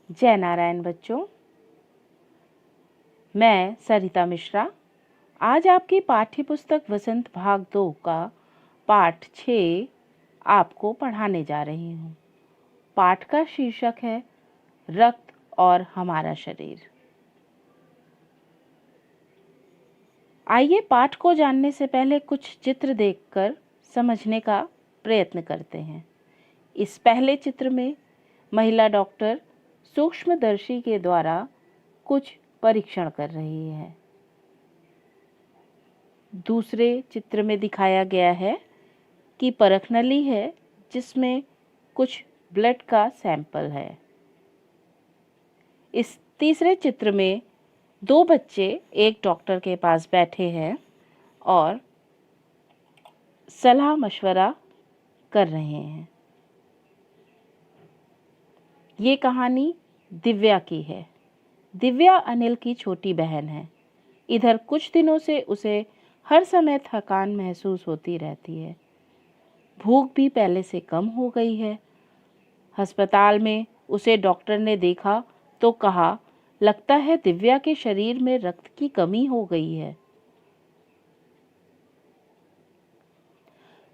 जय नारायण बच्चों, मैं सरिता मिश्रा आज आपकी पाठ्य पुस्तक वसंत भाग 2 का पाठ 6 आपको पढ़ाने जा रही हूँ। पाठ का शीर्षक है रक्त और हमारा शरीर। आइए पाठ को जानने से पहले कुछ चित्र देखकर समझने का प्रयत्न करते हैं। इस पहले चित्र में महिला डॉक्टर सूक्ष्मदर्शी के द्वारा कुछ परीक्षण कर रही है। दूसरे चित्र में दिखाया गया है कि परख नली है जिसमें कुछ ब्लड का सैंपल है। इस तीसरे चित्र में दो बच्चे एक डॉक्टर के पास बैठे हैं और सलाह मशवरा कर रहे हैं। ये कहानी दिव्या की है। दिव्या अनिल की छोटी बहन है। इधर कुछ दिनों से उसे हर समय थकान महसूस होती रहती है। भूख भी पहले से कम हो गई है। अस्पताल में उसे डॉक्टर ने देखा तो कहा, लगता है दिव्या के शरीर में रक्त की कमी हो गई है।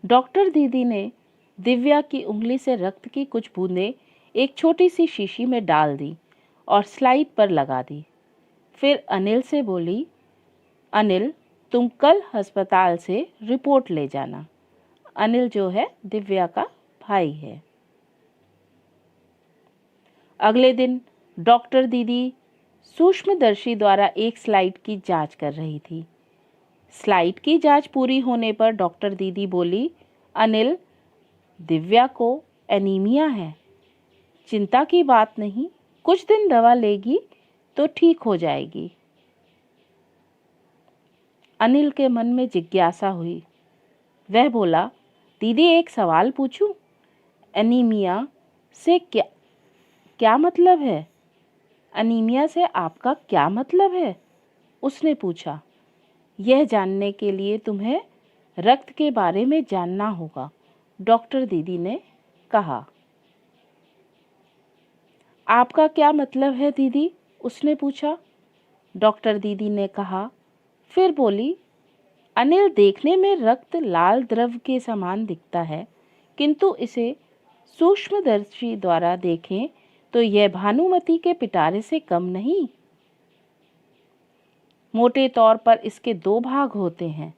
डॉक्टर दीदी ने दिव्या की उंगली से रक्त की कुछ बूंदें एक छोटी सी शीशी में डाल दी और स्लाइड पर लगा दी। फिर अनिल से बोली, अनिल, तुम कल अस्पताल से रिपोर्ट ले जाना। अनिल जो है दिव्या का भाई है। अगले दिन डॉक्टर दीदी सूक्ष्मदर्शी द्वारा एक स्लाइड की जांच कर रही थी। स्लाइड की जांच पूरी होने पर डॉक्टर दीदी बोली, अनिल, दिव्या को एनीमिया है। चिंता की बात नहीं, कुछ दिन दवा लेगी तो ठीक हो जाएगी। अनिल के मन में जिज्ञासा हुई। वह बोला, दीदी एक सवाल पूछूं? एनीमिया से क्या मतलब है? एनीमिया से आपका क्या मतलब है? उसने पूछा। यह जानने के लिए तुम्हें रक्त के बारे में जानना होगा, डॉक्टर दीदी ने कहा। आपका क्या मतलब है दीदी? उसने पूछा। डॉक्टर दीदी ने कहा। फिर बोली, अनिल, देखने में रक्त लाल द्रव के समान दिखता है, किंतु इसे सूक्ष्मदर्शी द्वारा देखें तो यह भानुमति के पिटारे से कम नहीं। मोटे तौर पर इसके दो भाग होते हैं।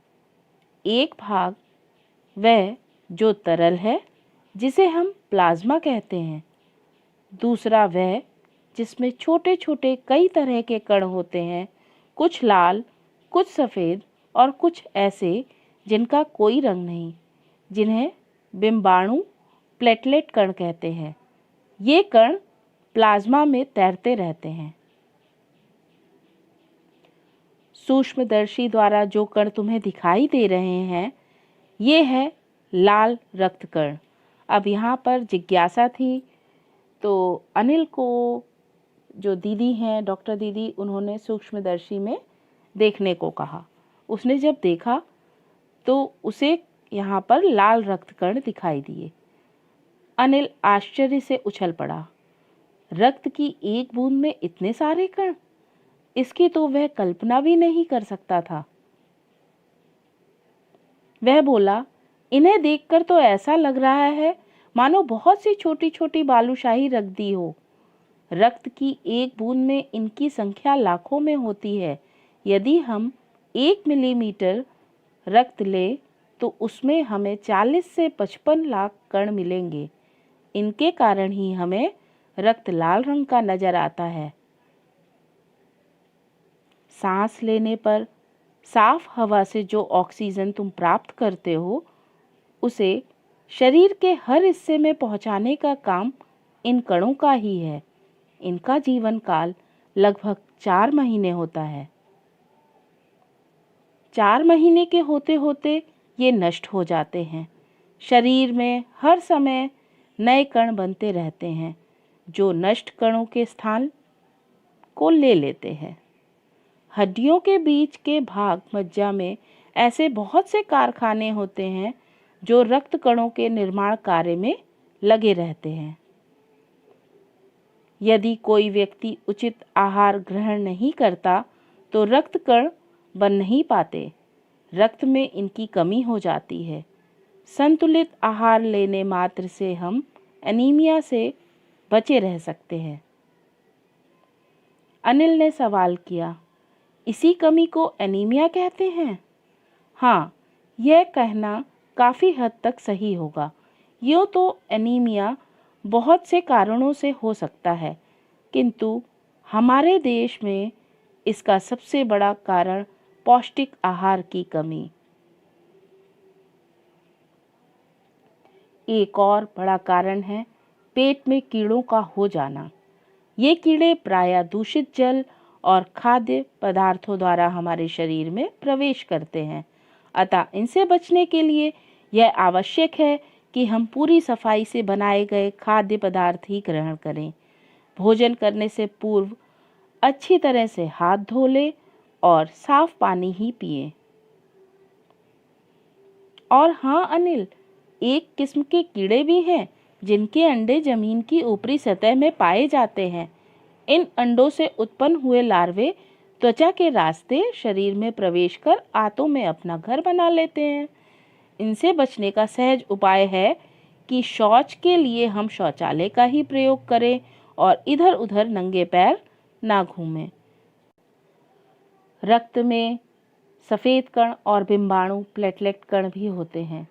एक भाग वह जो तरल है, जिसे हम प्लाज्मा कहते हैं। दूसरा वह जिसमें छोटे छोटे कई तरह के कण होते हैं, कुछ लाल, कुछ सफ़ेद और कुछ ऐसे जिनका कोई रंग नहीं, जिन्हें बिंबाणु प्लेटलेट कण कहते हैं। ये कण प्लाज्मा में तैरते रहते हैं। सूक्ष्मदर्शी द्वारा जो कण तुम्हें दिखाई दे रहे हैं, ये है लाल रक्त कण। अब यहाँ पर जिज्ञासा थी तो अनिल को जो दीदी हैं, डॉक्टर दीदी, उन्होंने सूक्ष्मदर्शी में देखने को कहा। उसने जब देखा तो उसे यहाँ पर लाल रक्त कण दिखाई दिए। अनिल आश्चर्य से उछल पड़ा। रक्त की एक बूंद में इतने सारे कण? इसकी तो वह कल्पना भी नहीं कर सकता था। वह बोला, इन्हें देखकर तो ऐसा लग रहा है मानो बहुत सी छोटी छोटी बालूशाही रख दी हो। रक्त की एक बूंद में इनकी संख्या लाखों में होती है। यदि हम 1 मिलीमीटर रक्त ले तो उसमें हमें 40 से 55 लाख कण मिलेंगे। इनके कारण ही हमें रक्त लाल रंग का नजर आता है। सांस लेने पर साफ हवा से जो ऑक्सीजन तुम प्राप्त करते हो, उसे शरीर के हर हिस्से में पहुंचाने का काम इन कणों का ही है। इनका जीवन काल लगभग 4 महीने होता है। 4 महीने के होते होते ये नष्ट हो जाते हैं। शरीर में हर समय नए कण बनते रहते हैं जो नष्ट कणों के स्थान को ले लेते हैं। हड्डियों के बीच के भाग मज्जा में ऐसे बहुत से कारखाने होते हैं जो रक्त कणों के निर्माण कार्य में लगे रहते हैं। यदि कोई व्यक्ति उचित आहार ग्रहण नहीं करता तो रक्त कण बन नहीं पाते, रक्त में इनकी कमी हो जाती है। संतुलित आहार लेने मात्र से हम एनीमिया से बचे रह सकते हैं। अनिल ने सवाल किया, इसी कमी को एनीमिया कहते हैं? हाँ, यह कहना काफ़ी हद तक सही होगा। यूँ तो एनीमिया बहुत से कारणों से हो सकता है, किंतु हमारे देश में इसका सबसे बड़ा कारण पौष्टिक आहार की कमी। एक और बड़ा कारण है पेट में कीड़ों का हो जाना। ये कीड़े प्रायः दूषित जल और खाद्य पदार्थों द्वारा हमारे शरीर में प्रवेश करते हैं। अतः इनसे बचने के लिए यह आवश्यक है कि हम पूरी सफाई से बनाए गए खाद्य पदार्थ ही ग्रहण करें। भोजन करने से पूर्व अच्छी तरह से हाथ धो लें और साफ पानी ही पिएं। और हाँ अनिल, एक किस्म के कीड़े भी हैं जिनके अंडे जमीन की ऊपरी सतह में पाए जाते हैं। इन अंडों से उत्पन्न हुए लार्वे त्वचा के रास्ते शरीर में प्रवेश कर आंतों में अपना घर बना लेते हैं। इनसे बचने का सहज उपाय है कि शौच के लिए हम शौचालय का ही प्रयोग करें और इधर उधर नंगे पैर ना घूमें। रक्त में सफ़ेद कण और बिंबाणु प्लेटलेट कण भी होते हैं।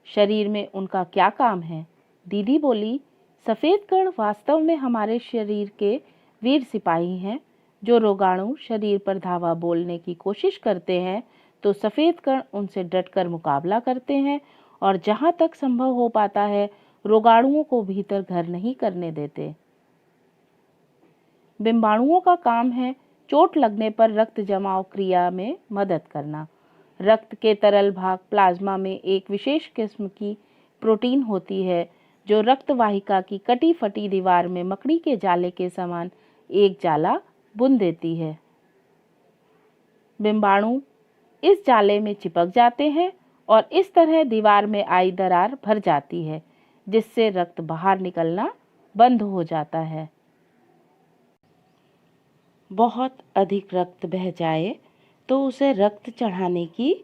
शरीर में उनका क्या काम है? दीदी बोली, सफ़ेद कण वास्तव में हमारे शरीर के वीर सिपाही हैं। जो रोगाणु शरीर पर धावा बोलने की कोशिश करते हैं तो सफ़ेद कण उनसे डटकर मुकाबला करते हैं और जहाँ तक संभव हो पाता है रोगाणुओं को भीतर घर नहीं करने देते। बिंबाणुओं का काम है चोट लगने पर रक्त जमाव क्रिया में मदद करना। रक्त के तरल भाग प्लाज्मा में एक विशेष किस्म की प्रोटीन होती है जो रक्त वाहिका की कटी फटी दीवार में मकड़ी के जाले के समान एक जाला बुन देती है। बिंबाणु इस जाले में चिपक जाते हैं और इस तरह दीवार में आई दरार भर जाती है, जिससे रक्त बाहर निकलना बंद हो जाता है। बहुत अधिक रक्त बह जाए तो उसे रक्त चढ़ाने की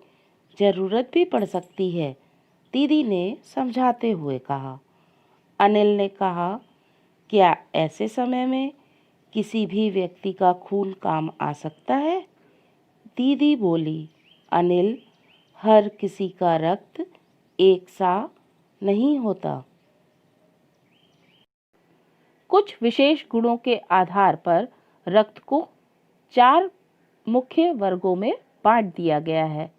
जरूरत भी पड़ सकती है, दीदी ने समझाते हुए कहा। अनिल ने कहा, क्या ऐसे समय में किसी भी व्यक्ति का खून काम आ सकता है? दीदी बोली, अनिल, हर किसी का रक्त एक सा नहीं होता। कुछ विशेष गुणों के आधार पर रक्त को 4 मुख्य वर्गों में बांट दिया गया है।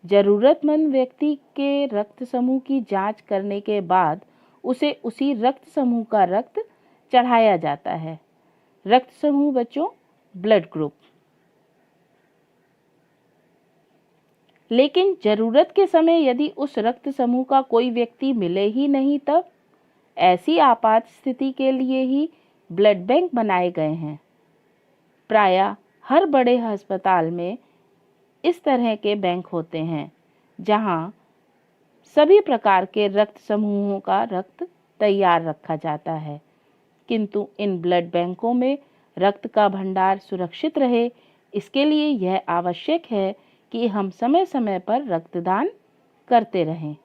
जरूरतमंद व्यक्ति के रक्त समूह की जांच करने के बाद उसे उसी रक्त समूह का रक्त चढ़ाया जाता है। रक्त समूह बच्चों, ब्लड ग्रुप। लेकिन जरूरत के समय यदि उस रक्त समूह का कोई व्यक्ति मिले ही नहीं, तब ऐसी आपात स्थिति के लिए ही ब्लड बैंक बनाए गए हैं। प्रायः हर बड़े अस्पताल में इस तरह के बैंक होते हैं जहां सभी प्रकार के रक्त समूहों का रक्त तैयार रखा जाता है। किंतु इन ब्लड बैंकों में रक्त का भंडार सुरक्षित रहे, इसके लिए यह आवश्यक है कि हम समय समय पर रक्तदान करते रहें।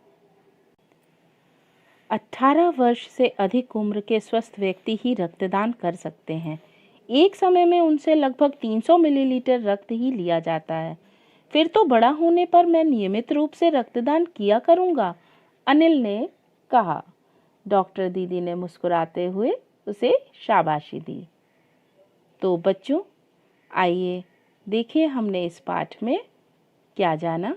18 वर्ष से अधिक उम्र के स्वस्थ व्यक्ति ही रक्तदान कर सकते हैं। एक समय में उनसे लगभग 300 मिलीलीटर रक्त ही लिया जाता है। फिर तो बड़ा होने पर मैं नियमित रूप से रक्तदान किया करूंगा, अनिल ने कहा। डॉक्टर दीदी ने मुस्कुराते हुए उसे शाबाशी दी। तो बच्चों, आइए देखिए हमने इस पाठ में क्या जाना।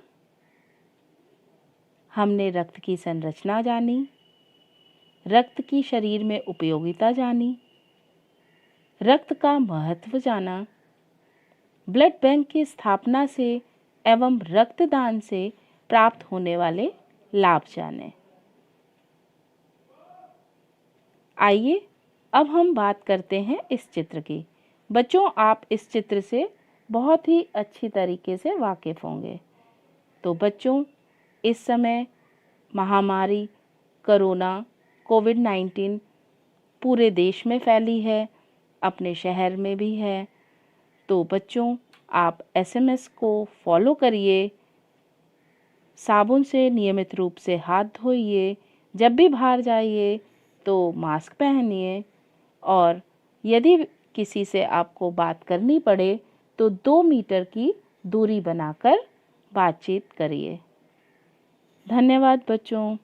हमने रक्त की संरचना जानी, रक्त की शरीर में उपयोगिता जानी, रक्त का महत्व जाना, ब्लड बैंक की स्थापना से एवं रक्तदान से प्राप्त होने वाले लाभ जाने। आइए अब हम बात करते हैं इस चित्र की। बच्चों, आप इस चित्र से बहुत ही अच्छी तरीके से वाकिफ होंगे। तो बच्चों, इस समय महामारी कोरोना कोविड-19 पूरे देश में फैली है। अपने शहर में भी है। तो बच्चों, आप एसएमएस को फॉलो करिए, साबुन से नियमित रूप से हाथ धोइए, जब भी बाहर जाइए तो मास्क पहनिए, और यदि किसी से आपको बात करनी पड़े तो 2 मीटर की दूरी बनाकर बातचीत करिए। धन्यवाद बच्चों।